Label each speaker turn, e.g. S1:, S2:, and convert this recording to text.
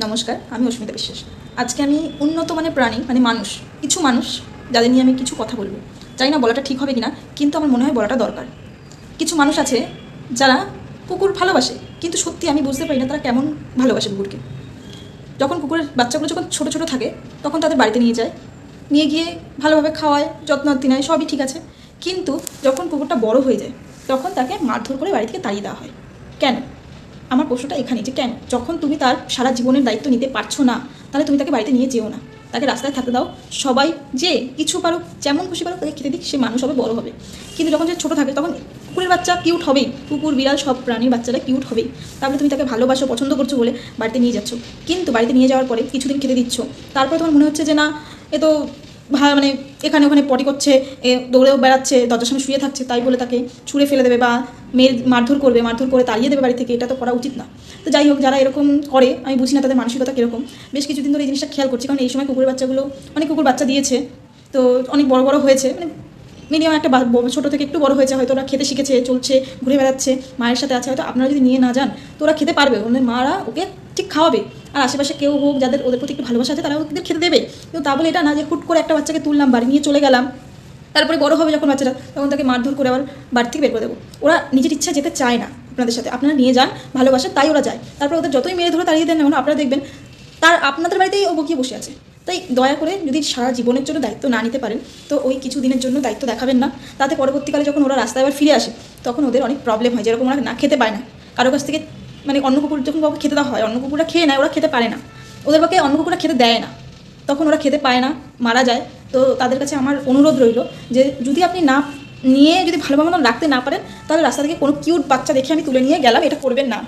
S1: নমস্কার, আমি অস্মিতা বিশ্বাস। আজকে আমি উন্নত মানের প্রাণী মানে কিছু মানুষ যাদের নিয়ে আমি কিছু কথা বলবো। জানি না বলাটা ঠিক হবে কিনা, কিন্তু আমার মনে হয় বলাটা দরকার। কিছু মানুষ আছে যারা কুকুর ভালোবাসে, কিন্তু সত্যি আমি বুঝতে পারি না তারা কেমন ভালোবাসে কুকুরকে। যখন কুকুরের বাচ্চাগুলো যখন ছোটো ছোটো থাকে তখন তাদের বাড়িতে নিয়ে যায়, নিয়ে গিয়ে ভালোভাবে খাওয়ায়, যত্নার্থী নেয়, সবই ঠিক আছে। কিন্তু যখন কুকুরটা বড় হয়ে যায় তখন তাকে মারধর করে বাড়ি থেকে তাড়িয়ে দেওয়া হয়। কেন? আমার প্রশ্নটা এখানেই যে কেন? যখন তুমি তার সারা জীবনের দায়িত্ব নিতে পারছো না, তাহলে তুমি তাকে বাড়িতে নিয়ে যেও না, তাকে রাস্তায় থাকতে দাও। সবাই যে কিছু পারুক, যেমন খুশি পারুক, তাকে খেতে দিক, সে মানুষ হবে, বড় হবে। কিন্তু যখন সে ছোটো থাকে তখন কুকুরের বাচ্চা কিউট হবেই, কুকুর বিড়াল সব প্রাণীর বাচ্চারা কিউট হবেই। তারপরে তুমি তাকে ভালোবাসো, পছন্দ করছো বলে বাড়িতে নিয়ে যাচ্ছ। কিন্তু বাড়িতে নিয়ে যাওয়ার পরে কিছুদিন খেতে দিচ্ছ, তারপরে তোমার মনে হচ্ছে যে না, এ তো মানে এখানে ওখানে পটি করছে, দৌড়েও বেড়াচ্ছে, দরজার সামনে শুয়ে থাকছে, তাই বলে তাকে ছুঁড়ে ফেলে দেবে বা মারধর করবে, মারধর করে তাড়িয়ে দেবে বাড়ি থেকে, এটা তো করা উচিত না। তো যাই হোক, যারা এরকম করে আমি বুঝি না তাদের মানসিকতা কীরকম। বেশ কিছুদিন ধরে এই জিনিসটা খেয়াল করছি, কারণ এই সময় কুকুরের বাচ্চাগুলো, অনেক কুকুর বাচ্চা দিয়েছে, তো অনেক বড় বড় হয়েছে, মানে মিনিমাম একটা ছোটো থেকে একটু বড় হয়েছে, হয়তো ওরা খেতে শিখেছে, চলছে, ঘুরে বেড়াচ্ছে, মায়ের সাথে আছে। হয়তো আপনারা যদি নিয়ে না যান তো ওরা খেতে পারবে, ওদের মারা ওকে ঠিক খাওয়াবে। আর আশেপাশে কেউ হোক যাদের ওদের প্রতি একটু ভালোবাসা আছে তারা ওদের খেতে দেবে। কিন্তু তা বলে এটা না যে হুট করে একটা বাচ্চাকে তুললাম, বাড়ি নিয়ে চলে গেলাম, তারপরে বড় হবে যখন বাচ্চাটা তখন তাকে মারধর করে আবার বাড়ি থেকে বের করে দেবো। ওরা নিজের ইচ্ছা যেতে চায় না আপনাদের সাথে, আপনারা নিয়ে যান, ভালোবাসা, তাই ওরা যায়। তারপরে ওদের যতই মেরে ধরে তাড়িয়ে দেন না, আপনারা দেখবেন আপনাদের বাড়িতেই ও বকিয়ে বসে আছে। তাই দয়া করে যদি সারা জীবনের জন্য দায়িত্ব না নিতে পারেন তো ওই কিছু দিনের জন্য দায়িত্ব দেখাবেন না। তাতে পরবর্তীকালে যখন ওরা রাস্তায় আবার ফিরে আসে তখন ওদের অনেক প্রবলেম হয়, যেরকম ওরা না খেতে পায় না কারো কাছ থেকে, মানে অন্য কুকুর যখন কাউকে খেতে দেওয়া হয়, অন্য কুকুররা খেয়ে নেয়, ওরা খেতে পারে না, ওদের পক্ষে অন্য কুকুররা খেতে দেয় না, তখন ওরা খেতে পায় না, মারা যায়। তো তাদের কাছে আমার অনুরোধ রইল যে যদি আপনি না নিয়ে, যদি ভালোভাবে রাখতে না পারেন, তাহলে রাস্তা থেকে কোনো কিউট বাচ্চা দেখে আমি তুলে নিয়ে গেলাম, এটা করবেন না।